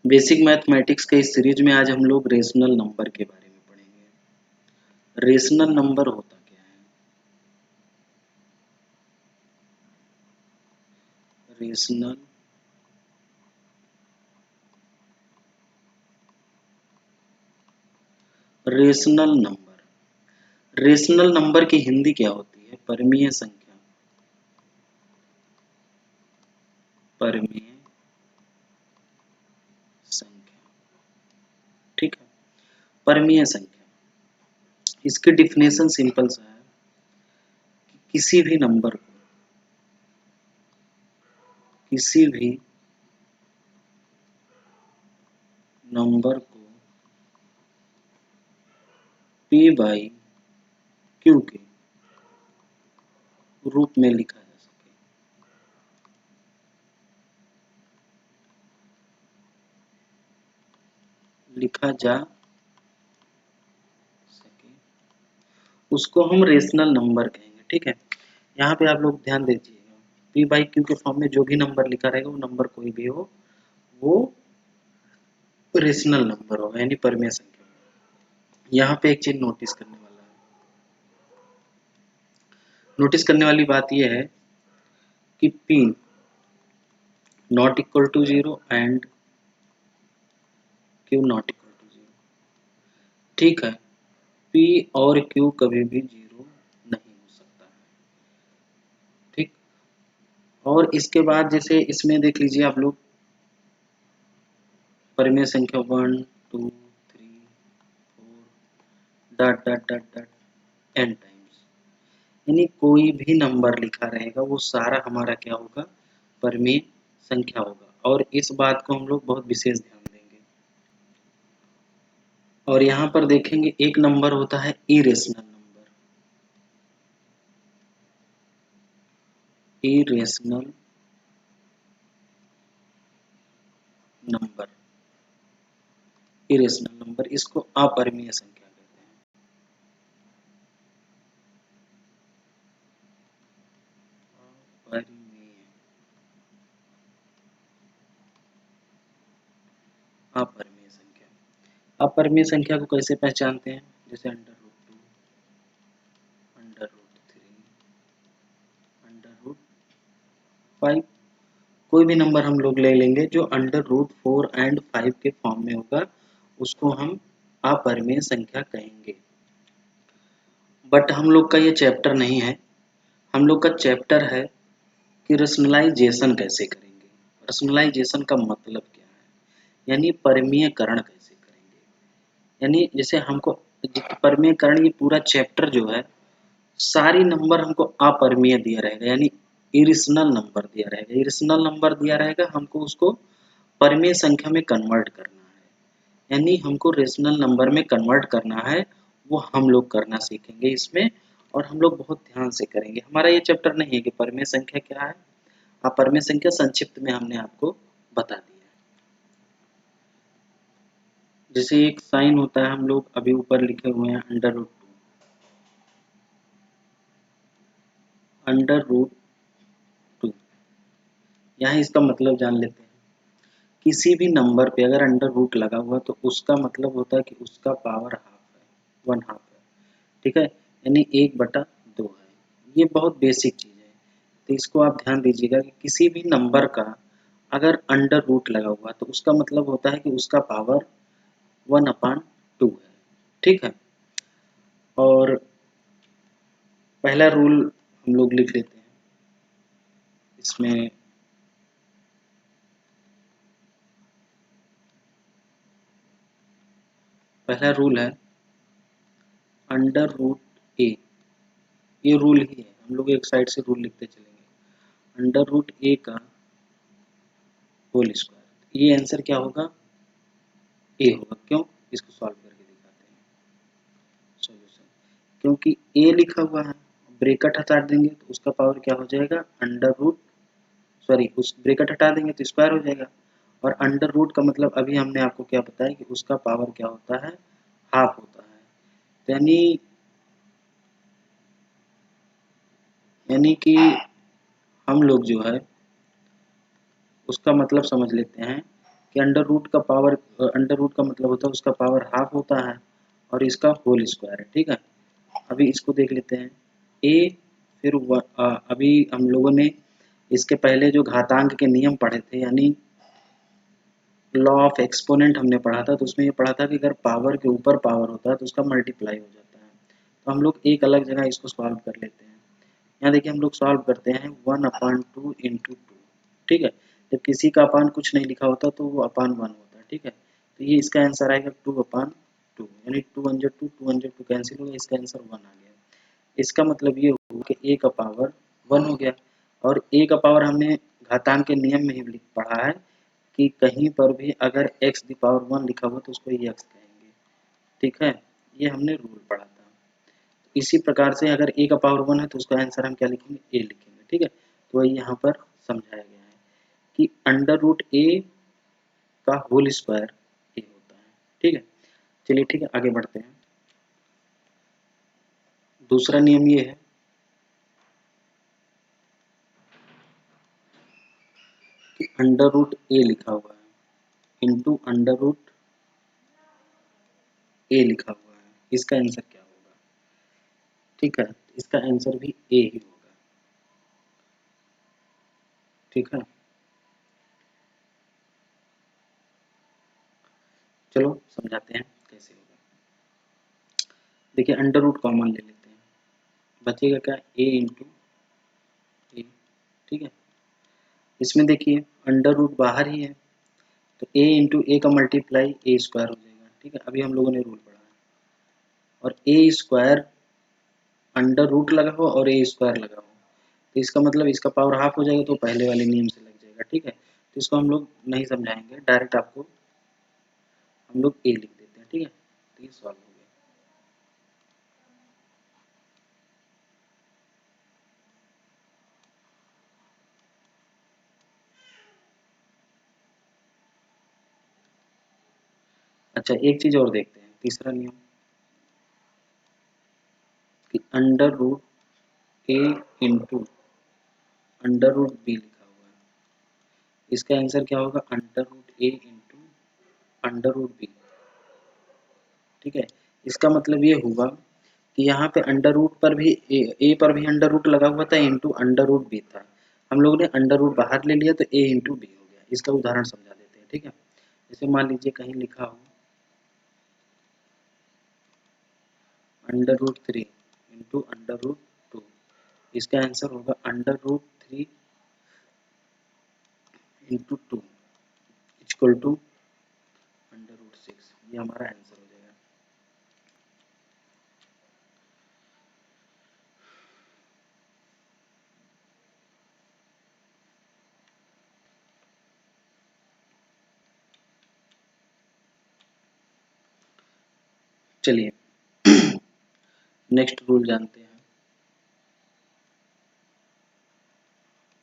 Basic mathematics के इस series में आज हम लोग रेशनल नंबर के बारे में पढ़ेंगे। रेशनल नंबर होता क्या है? रेशनल नंबर की हिंदी क्या होती है? परमीय संख्या। परमीय संख्या, ठीक है। परमीय संख्या, इसकी डिफिनेशन सिंपल सा है कि किसी भी नंबर को P बाई Q के रूप में लिखा जा सके। उसको हम रेशनल नंबर कहेंगे, ठीक है। यहाँ पे आप लोग ध्यान दीजिएगा, P बाई Q के फॉर्म में जो भी नंबर लिखा रहेगा, वो नंबर कोई भी हो, वो रेशनल नंबर होगा, यानी परमीय संख्या। यहाँ पे एक चीज नोटिस करने वाली बात यह है कि P not equal to 0 and Q not equal to 0, ठीक है। P और Q कभी भी 0 नहीं हो सकता है, ठीक। और इसके बाद जैसे इसमें देख लीजिए आप लोग, परमीय संख्या 1 2 3 4 dot dot dot dot n times, यानी कोई भी नंबर लिखा रहेगा वो सारा हमारा क्या होगा? परमीय संख्या होगा। और इस बात को हम लोग बहुत विशेष ध्यान देंगे। और यहाँ पर देखेंगे एक नंबर होता है इरेशनल नंबर। इरेशनल नंबर, इसको अपरिमेय संख्या कहते हैं। अपरिमेय संख्या, अपरिमेय संख्या को कैसे पहचानते हैं? जैसे under root 2, under root 3, under root 5, कोई भी नंबर हम लोग ले लेंगे जो अंडर रूट 4 एंड 5 के फॉर्म में होगा, उसको हम अपरिमेय संख्या कहेंगे। बट हम लोग का ये चैप्टर नहीं है। हम लोग का चैप्टर है कि रैशनलाइजेशन कैसे करेंगे। रैशनलाइजेशन का मतलब क्या है, यानी परमीयकरण कैसे करेंगे। यानी जैसे हमको परमीयकरण, ये पूरा चैप्टर जो है, सारी नंबर हमको अपरिमेय दिया रहेगा, यानी इरेशनल नंबर दिया रहेगा। इरेशनल नंबर दिया रहेगा, हमको उसको परमीय संख्या में कन्वर्ट करना है, यानी हमको रेशनल नंबर में कन्वर्ट करना है। वो हम लोग करना सीखेंगे इसमें, और हम लोग बहुत ध्यान से करेंगे। हमारा ये चैप्टर नहीं है कि परमीय संख्या क्या है, अपरिमेय संख्या संक्षिप्त में हमने आपको बता दिया है। जैसे एक साइन होता है, हम लोग अभी ऊपर लिखे हुए हैं अंडर रूट 2, अंडर रूट 2, यहाँ इसका मतलब जान लेते हैं। किसी भी नंबर पे अगर अंडर रूट लगा हुआ तो उसका मतलब होता है कि उसका पावर हाफ है, 1/2 है, ठीक है, यानी 1/2 है। ये बहुत बेसिक चीज़ है, तो इसको आप ध्यान दीजिएगा कि किसी भी नंबर का अगर अंडर रूट लगा हुआ तो उसका मतलब होता है कि उसका पावर 1/2 है, ठीक है। और पहला रूल हम लोग लिख लेते हैं इसमें। पहला रूल है अंडर रूट ए, ये रूल ही है, हम लोग एक साइड से रूल लिखते चलेंगे। अंडर रूट ए का होल स्क्वायर, ये आंसर क्या होगा? ए होगा। क्यों? इसको सॉल्व करके दिखाते हैं सॉल्यूशन। क्योंकि ए लिखा हुआ है, ब्रैकेट हटा देंगे तो उसका पावर क्या हो जाएगा? अंडर रूट, सॉरी, उस ब्रैकेट हटा देंगे तो स्क्वायर हो जाएगा। और अंडर रूट का मतलब अभी हमने आपको क्या बताया कि उसका पावर क्या होता है? हाफ होता है। तो यानी कि हम लोग जो है उसका मतलब समझ लेते हैं कि अंडर रूट का पावर, अंडर रूट का मतलब होता है उसका पावर हाफ होता है और इसका होल स्क्वायर है, ठीक है। अभी इसको देख लेते हैं ए, फिर अभी हम लोगों ने इसके पहले जो घातांक के नियम पढ़े थे, यानी लॉ ऑफ एक्सपोनेंट हमने पढ़ा था, तो उसमें ये पढ़ा था कि अगर पावर के ऊपर पावर होता है तो उसका मल्टीप्लाई हो जाता है। तो हम लोग एक अलग जगह इसको सॉल्व कर लेते हैं। यहाँ देखिए हम लोग सॉल्व करते हैं 1/2 इंटू 2, ठीक है। जब किसी का अपान कुछ नहीं लिखा होता तो वो अपान 1 होता है, ठीक है। तो ये इसका आंसर आएगा 2/2, यानी 2 1 2, 2 1 2 कैंसिल हो गया, इसका आंसर 1 आ गया। इसका मतलब ये हुआ कि a का पावर 1 हो गया, और a का पावर हमने घातांक के नियम में ही पढ़ा है कि कहीं पर भी अगर x दी पावर 1 लिखा हुआ तो उसको x कहेंगे, ठीक है। ये हमने रूल पढ़ा था। इसी प्रकार से अगर a का पावर 1 है तो उसका आंसर हम क्या लिखेंगे, a लिखेंगे, ठीक है। तो वही यहाँ पर समझाया गया है कि अंडर रूट a का होल स्क्वायर a होता है, ठीक है। चलिए ठीक है, आगे बढ़ते हैं। दूसरा नियम ये है कि अंडर रूट a लिखा हुआ है इंटू अंडर रूट a लिखा हुआ है, इसका आंसर क्या होगा, ठीक है। इसका आंसर भी a ही होगा, ठीक है। चलो समझाते हैं कैसे होगा। देखिए अंडर रूट कॉमन ले लेते हैं, बचेगा क्या, a इंटू ए, ठीक है। इसमें देखिए अंडर रूट बाहर ही है तो a इंटू ए का मल्टीप्लाई ए स्क्वायर हो जाएगा, ठीक है। अभी हम लोगों ने रूल पढ़ा है, और ए स्क्वायर अंडर रूट लगा हो और ए स्क्वायर लगा हो, तो इसका मतलब इसका पावर हाफ हो जाएगा, तो पहले वाले नियम से लग जाएगा, ठीक है। तो इसको हम लोग नहीं समझाएंगे, डायरेक्ट आपको हम लोग ए लिख देते हैं, ठीक है। तो ये सॉल्व हो गया। अच्छा एक चीज और देखते हैं, तीसरा नियम कि अंडर रूट ए इंटू अंडर रूट बी लिखा हुआ है, इसका आंसर क्या होगा, अंडर रूट ए इंटू अंडर रूट बी, ठीक है। इसका मतलब ये हुआ कि यहाँ पे अंडर रूट पर भी ए पर भी अंडर रूट लगा हुआ था इंटू अंडर रूट बी था, हम लोगों ने अंडर रूट बाहर ले लिया तो ए इंटू बी हो गया। इसका उदाहरण समझा देते हैं, ठीक है। जैसे मान लीजिए कहीं लिखा हो under root 3 into under root 2, इसका आंसर होगा under root 3 into 2 equal to under root 6, ये हमारा आंसर हो जाएगा। चलिए नेक्स्ट रूल जानते हैं,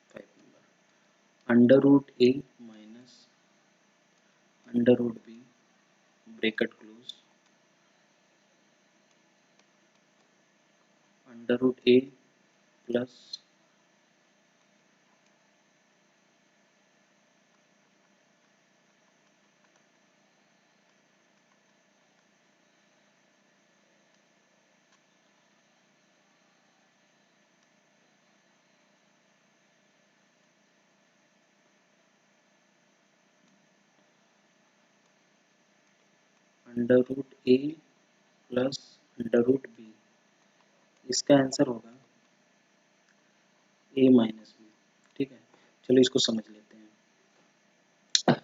5 number, under root a minus under root b bracket close under root a plus under root a plus under root b, इसका answer होगा a minus B, ठीक है। चलो इसको समझ लेते हैं।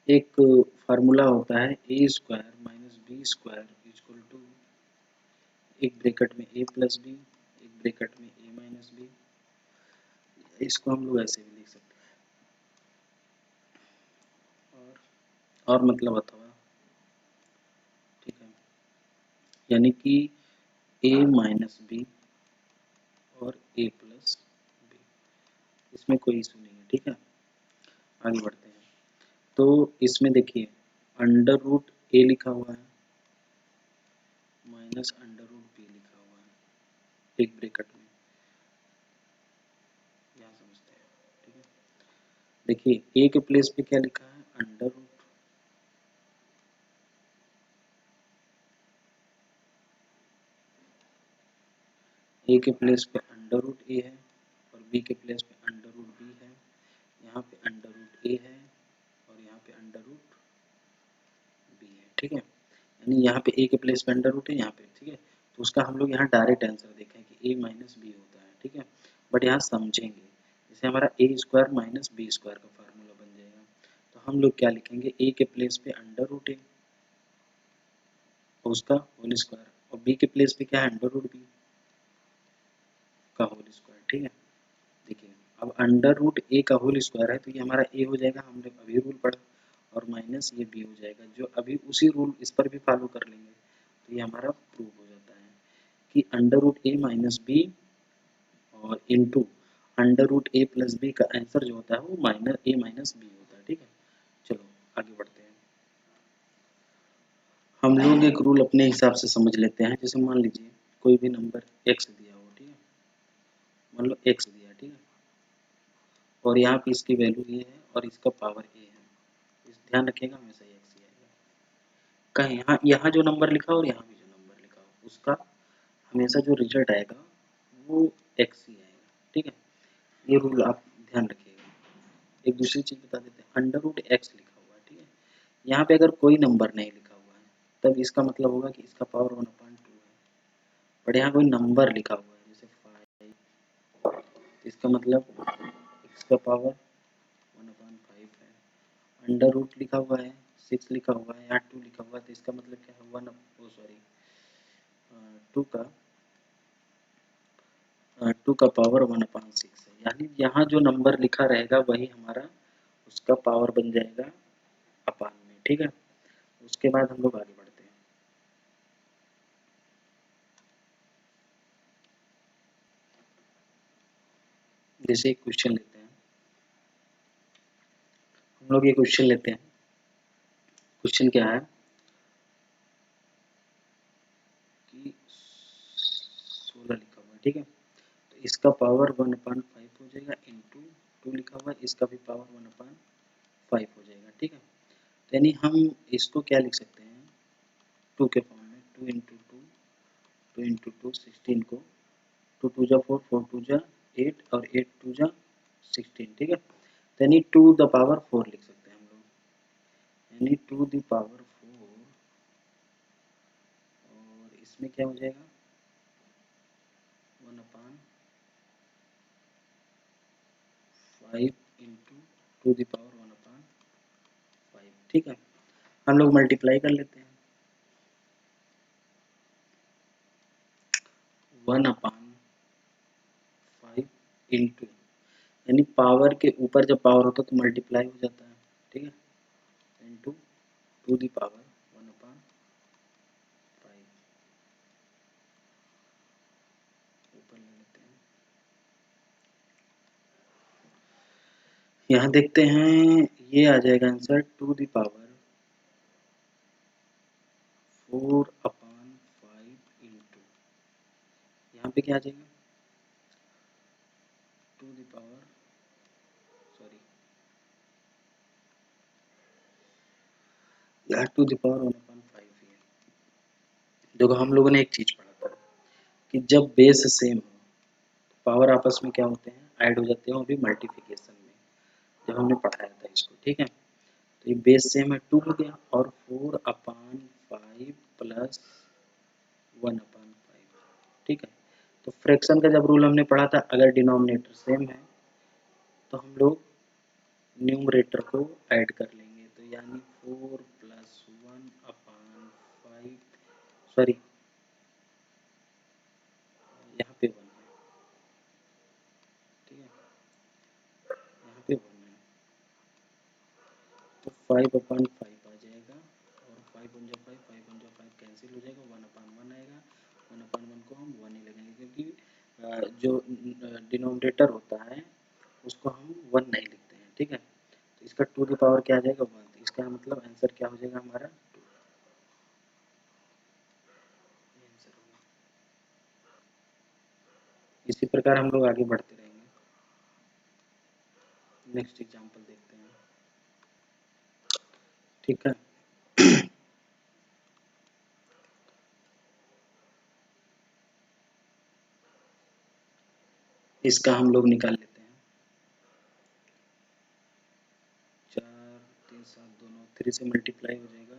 एक फार्मूला होता है a square minus b square equal to, एक ब्रैकेट में ए प्लस बी, एक ब्रैकेट में ए माइनस बी, इसको हम लोग ऐसे भी लिख सकते हैं, और मतलब अथवा, ठीक है, यानी कि ए माइनस बी और ए प्लस बी, इसमें कोई इशू नहीं है, ठीक है। आगे बढ़ते हैं। तो इसमें देखिए अंडर रूट ए लिखा हुआ है माइनस अंडर रूट बी लिखा हुआ है एक ब्रैकेट में, यहाँ समझते हैं, ठीक है। देखिए ए के प्लेस पे क्या लिखा है, अंडर रूट, ए के प्लेस पे अंडर रूट ए है और बी के प्लेस पे अंडर रूट बी है, यहाँ पे अंडर रूट ए है और यहाँ पे अंडर रूट बी है, ठीक है। यानी यहाँ पे ए के प्लेस पे अंडर रूट है यहाँ पे, ठीक है। तो उसका हम लोग यहाँ डायरेक्ट आंसर देखें कि ए माइनस बी होता है, ठीक है। बट यहाँ समझेंगे, जैसे हमारा ए स्क्वायर माइनस बी स्क्वायर का फार्मूला बन जाएगा, तो हम लोग क्या लिखेंगे, ए के प्लेस पे अंडर रूट ए उसका होल स्क्वायर और बी के प्लेस पे क्या है, अंडर रूट बी का होल स्क्वायर, ठीक है। देखिए अब अंडर रूट ए का होल स्क्वायर है तो ये हमारा ए हो जाएगा, हमने अभी रूल पढ़ा, और माइनस ये बी हो जाएगा, जो अभी उसी रूल इस पर भी फॉलो कर लेंगे तो ये हमारा प्रूव हो जाता है कि under root a minus B और into under root a plus B का आंसर जो होता है वो माइनस ए माइनस बी होता है, ठीक है। चलो आगे बढ़ते हैं। हम लोग एक रूल अपने हिसाब से समझ लेते हैं, जैसे मान लीजिए कोई भी नंबर एक्स दिया हो, ठीक है, मान लो एक्स दिया, ठीक है, और यहाँ पे इसकी वैल्यू ये है और इसका पावर ए है, इस ध्यान रखिएगा हमेशा एक्स ही आएगा, कहीं यहाँ यहाँ जो नंबर लिखा हो और यहाँ भी जो नंबर लिखा हो उसका हमेशा जो रिजल्ट आएगा वो एक्स ही आएगा, ठीक है। ये रूल आप ध्यान रखिएगा। एक दूसरी चीज बता देते हैं, अंडर रूट एक्स लिखा हुआ है, ठीक है, यहाँ पे अगर कोई नंबर नहीं लिखा हुआ है तब इसका मतलब होगा कि इसका पावर 1/2 है, बट यहाँ कोई नंबर लिखा हुआ है जैसे 5, इसका मतलब इसका पावर 1/5 है। अंडर रूट लिखा हुआ है, 6 लिखा हुआ है, यहाँ 2 लिखा हुआ है तो इसका मतलब क्या है, 2 का पावर 1/6 है, यानी यहाँ जो नंबर लिखा रहेगा वही हमारा उसका पावर बन जाएगा अपान में, ठीक है। उसके बाद हम लोग आगे बढ़ते हैं। जैसे एक क्वेश्चन लेते हैं, हम लोग ये क्वेश्चन लेते हैं, क्वेश्चन क्या है कि 16 लिखा हुआ है, ठीक है, तो इसका पावर 1/5 हो जाएगा, इंटू 2 लिखा हुआ है, इसका भी पावर 1/5 हो जाएगा, ठीक है। तो यानी हम इसको क्या लिख सकते हैं, 2 के फॉर्म में, 2 इंटू टू, 2 इंटू टू 16 को, 2 2 जा 4, 4 2 जा 8 और 8 2 जा 16, ठीक है। तो यानी 2 द पावर 4 लिख सकते हैं हम लोग, यानी 2 द पावर 4, और इसमें क्या हो जाएगा 1/5 इंटू 2 द पावर 1/5, ठीक है। हम लोग मल्टीप्लाई कर लेते हैं, 1/5 इंटू, यानी पावर के ऊपर जब पावर होता है तो मल्टीप्लाई हो जाता है, ठीक है, इंटू 2 द पावर 1/5, ऊपर ले लेते हैं। यहाँ देखते हैं ये आ जाएगा आंसर 2 द पावर 4/5 इंटू, यहाँ पे क्या आ जाएगा 2 द पावर, सॉरी, यहाँ 2 द पावर 1/5 ही है। देखो हम लोगों ने एक चीज पढ़ा था कि जब बेस सेम हो पावर आपस में क्या होते हैं, ऐड हो जाते हैं, वो भी मल्टीप्लिकेशन में, जब हमने पढ़ाया था इसको, ठीक है। तो ये बेस सेम है 2 हो गया और 4/5 प्लस 1/5, ठीक है। तो फ्रैक्शन का जब रूल हमने पढ़ा था, अगर डिनोमिनेटर सेम है तो हम लोग न्यूमरेटर को ऐड कर लेंगे, तो यानी 4 प्लस 1/5, सॉरी यहाँ पे 1 है, ठीक है, यहाँ पे 1 है, तो 5/5 आ जाएगा, और 5 1 जा 5, 5 1 जा 5 कैंसिल हो जाएगा, 1/1 आएगा, 1/1 को हम 1 ही लगेंगे क्योंकि जो डिनोमिनेटर होता है उसको हम 1 नहीं लिखते हैं, ठीक है। तो इसका 2 की पावर क्या आ जाएगा 1, तो इसका मतलब आंसर क्या हो जाएगा हमारा 2, ये आंसर होगा। इसी प्रकार हम लोग आगे बढ़ते रहेंगे, नेक्स्ट एग्जांपल देखते हैं, ठीक है। इसका हम लोग निकाल लेते हैं। 4 3 7 दोनों 3 से मल्टीप्लाई हो जाएगा,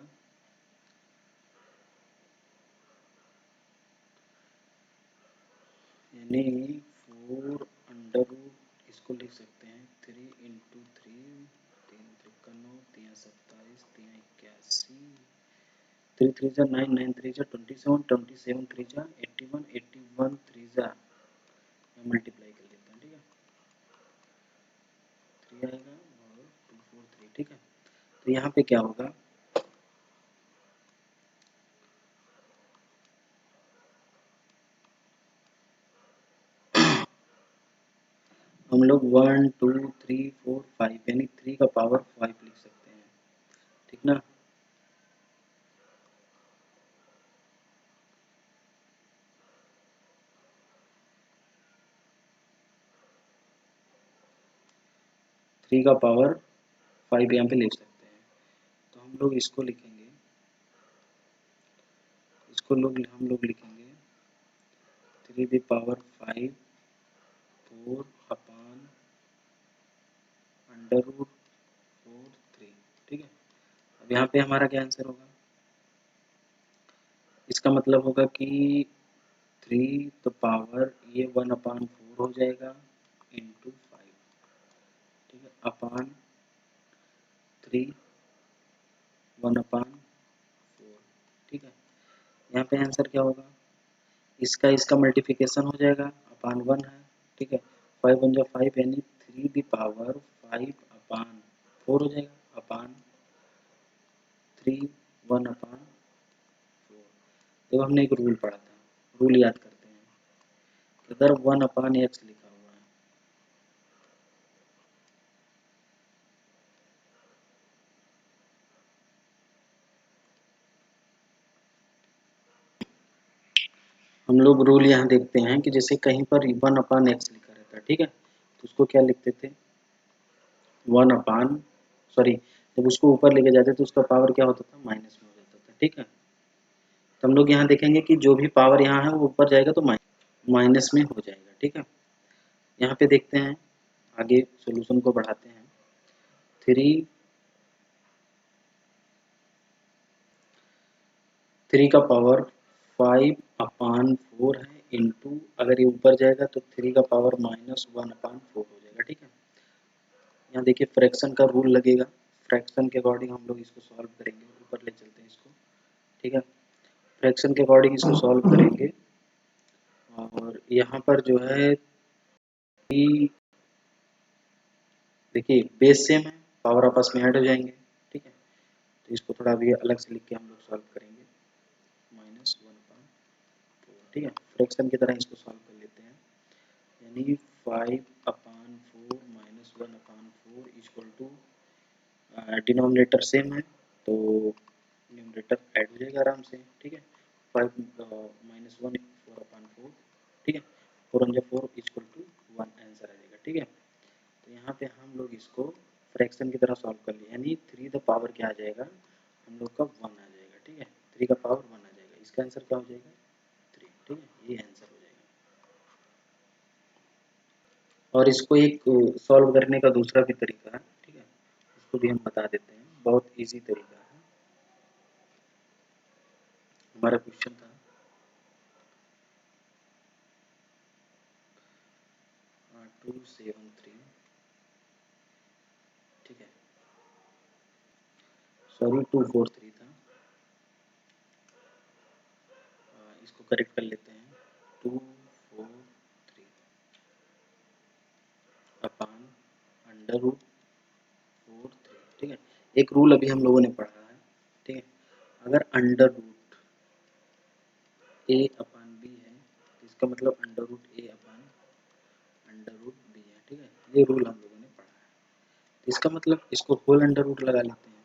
यानी 4 अंडर रूट, इसको लिख सकते हैं 3 इंटू 3, 3 त्रिका 9, 3 27, 3 81, 3 3 जा 9, 9 3 जा 27, 27 3 जा 81, 81 3 जा, मल्टीप्लाई कर लेते हैं, ठीक है, 3 आएगा और 243, ठीक है। तो यहाँ पे क्या होगा, हम लोग 1 2 3 4 5 यानी 3 का पावर 5 लिख सकते हैं, ठीक ना। 3 का पावर 5 यहाँ पे लिख सकते हैं। तो हम लोग इसको लिखेंगे, इसको लोग हम लोग लिखेंगे 3 the power 5 4 upon under root 4 3, ठीक है। अब यहाँ पे हमारा क्या आंसर होगा, इसका मतलब होगा कि 3 तो पावर ये 1 अपान 4 हो जाएगा इंटू 5, ठीक है, अपान 3 1 अपान 4, ठीक है। यहाँ पे आंसर क्या होगा, इसका मल्टीप्लिकेशन हो जाएगा, अपान 1 है, ठीक है, 5 1 जा 5 यानी 3 द पावर 5 अपान 4 हो जाएगा, अपान 3 1 अपान 4। देखो हमने एक रूल पढ़ा था, रूल याद करते हैं, इधर 1 अपान एक्स लिखा हुआ है, हम लोग रूल यहाँ देखते हैं कि जैसे कहीं पर 1 अपान एक्स लिखा रहता है, ठीक है, तो उसको क्या लिखते थे, 1 अपान, सॉरी, जब उसको ऊपर लेके जाते तो उसका पावर क्या होता था, माइनस में हो जाता था, ठीक है। तो हम लोग यहाँ देखेंगे कि जो भी पावर यहाँ है वो ऊपर जाएगा तो माइनस में हो जाएगा, ठीक है। यहाँ पे देखते हैं, आगे सॉल्यूशन को बढ़ाते हैं, 3 का पावर 5 अपान 4 है इंटू, अगर ये ऊपर जाएगा तो 3 का पावर माइनस 1 अपान 4 हो जाएगा, ठीक है। यहाँ देखिए फ्रैक्शन का रूल लगेगा, फ्रैक्शन के अकॉर्डिंग हम लोग इसको सॉल्व करेंगे, ऊपर ले चलते हैं इसको, ठीक है, फ्रैक्शन के अकॉर्डिंग इसको सॉल्व करेंगे। और यहाँ पर जो है कि देखिए बेस सेम है, पावर आपस में ऐड हो जाएंगे, ठीक है। तो इसको थोड़ा भी अलग से लिख के हम लोग सॉल्व करेंगे, माइनस 1 अपान 4, ठीक है, फ्रैक्शन की तरह इसको सॉल्व कर लेते हैं, यानी 5 upon 4 minus 1 upon 4 equal to, denominator same है तो न्यूमरेटर ऐड हो जाएगा आराम से, ठीक है, 5 माइनस 1 4 अपान 4, ठीक है, 4 वन जा 4 इक्वल टू 1 आंसर आ जाएगा, ठीक है। तो यहाँ पे हम लोग इसको फ्रैक्शन की तरह सॉल्व कर लिए, यानी 3 द पावर क्या आ जाएगा, हम लोग का 1 आ जाएगा, ठीक है, 3 का पावर 1 आ जाएगा, इसका आंसर क्या हो जाएगा 3, ठीक है, ये आंसर हो जाएगा। और इसको एक सॉल्व करने का दूसरा भी तरीका है, ठीक है, उसको भी हम बता देते हैं, बहुत इजी तरीका है। हमारा क्वेश्चन था 273, ठीक है, सॉरी 243 था, इसको करेक्ट कर लेते हैं, 243 अपान अंडर रूट 4 3, ठीक है। एक रूल अभी हम लोगों ने पढ़ा है, ठीक है, अगर अंडर रूट ए अपान बी है तो इसका मतलब अंडर रूट ए अपान अंडर रूट बी है, ठीक है, ये रूल हम लोगों ने पढ़ा है। तो इसका मतलब इसको होल अंडर रूट लगा लेते हैं,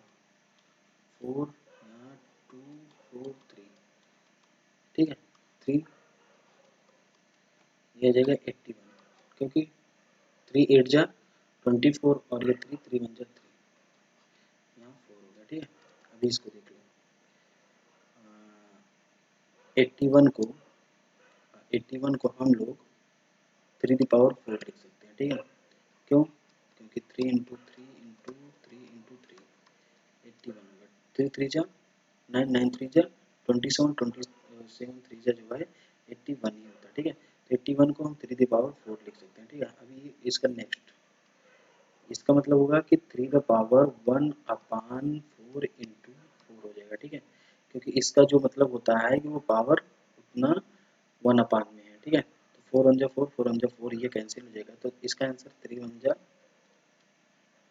4 या 243, ठीक है, 3 ये आ जाएगा 81, क्योंकि 3 8 जा 24 और ये 3 3 1 जा 3, यहाँ 4 होगा, ठीक है। अभी इसको देख लो, 81 को 81 को हम लोग 3^4 लिख सकते हैं, ठीक है। क्यों? क्योंकि 3 into three into three into three 81 होगा। 3 3 9 9 3 27 27 3 जो है 81 ही होता है, ठीक है। तो 81 को हम 3^4 लिख सकते हैं, ठीक है। अभी इसका नेक्स्ट, इसका मतलब होगा कि 3^1/4 इंटू 4 हो जाएगा, ठीक है। क्योंकि इसका जो मतलब होता है कि वो पावर उतना 1/, में है, ठीक है। तो 4 1 4 4 1 4 ये कैंसिल हो जाएगा, तो इसका आंसर 3 1,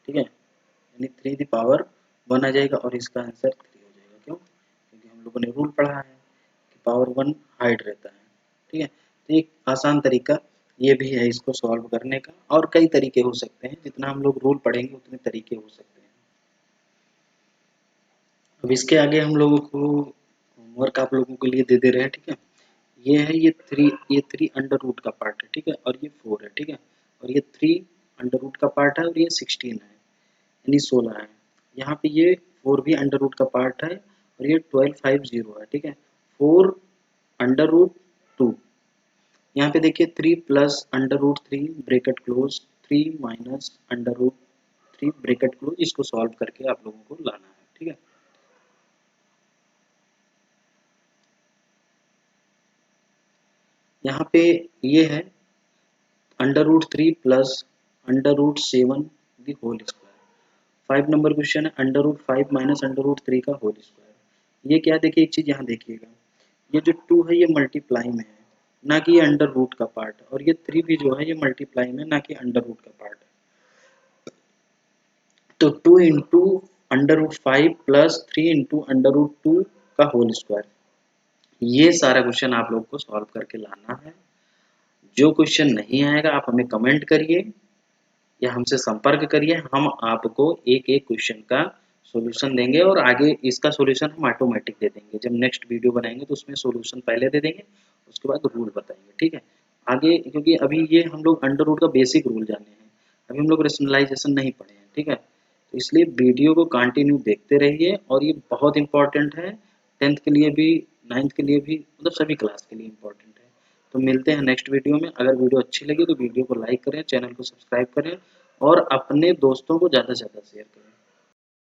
ठीक है, यानी 3^1 आ जाएगा और इसका आंसर 3 हो जाएगा। क्यों? क्योंकि हम लोगों ने रूल पढ़ा है कि पावर 1 हाइड रहता है, ठीक है। तो एक आसान तरीका ये भी है इसको सॉल्व करने का, और कई तरीके हो सकते हैं, जितना हम लोग रूल पढ़ेंगे उतने तरीके हो सकते हैं। अब इसके आगे हम लोगों को होमवर्क आप लोगों के लिए दे दे रहे हैं, ठीक है। ये है ये 3 अंडर रूट का पार्ट है, ठीक है, और ये 4 है, ठीक है। और ये 3 अंडर रूट का पार्ट है और ये 16 है, यानी 16 है। यहाँ पे ये 4 भी अंडर रूट का पार्ट है और ये 1250 है, ठीक है। 4 अंडर रूट 2, यहाँ पे देखिए 3 plus under root 3 bracket close 3 minus under root 3 bracket close, इसको सॉल्व करके आप लोगों को लाना है, ठीक है। यहाँ पे ये है under root 3 plus under root 7 the whole square. 5 number question है under root 5 minus under root 3 का होल स्क्वायर। ये क्या, देखिए एक चीज यहाँ देखिएगा, ये जो 2 है ये मल्टीप्लाई में है, ना कि ये अंडर रूट का पार्ट है, और ये 3 भी जो है ये मल्टीप्लाई में, ना कि अंडर रूट का पार्ट है। तो 2 into under root 5 plus 3 into under root 2 का होल स्क्वायर, ये सारा क्वेश्चन आप लोग को सॉल्व करके लाना है। जो क्वेश्चन नहीं आएगा आप हमें कमेंट करिए या हमसे संपर्क करिए, हम आपको एक एक क्वेश्चन का सॉल्यूशन देंगे, और आगे इसका सॉल्यूशन हम ऑटोमेटिक दे देंगे। जब नेक्स्ट वीडियो बनाएंगे तो उसमें सॉल्यूशन पहले दे देंगे, उसके बाद रूल बताएंगे, ठीक है। आगे क्योंकि अभी ये हम लोग अंडर रूट का बेसिक रूल जाने हैं, अभी हम लोग रेशनलाइजेशन नहीं पढ़े हैं, ठीक है। तो इसलिए वीडियो को कंटिन्यू देखते रहिए, और ये बहुत इंपॉर्टेंट है, 10th के लिए भी, 9th के लिए भी, मतलब सभी क्लास के लिए इंपॉर्टेंट है। तो मिलते हैं नेक्स्ट वीडियो में। अगर वीडियो अच्छी लगी तो वीडियो को लाइक करें, चैनल को सब्सक्राइब करें और अपने दोस्तों को ज़्यादा से ज़्यादा शेयर करें।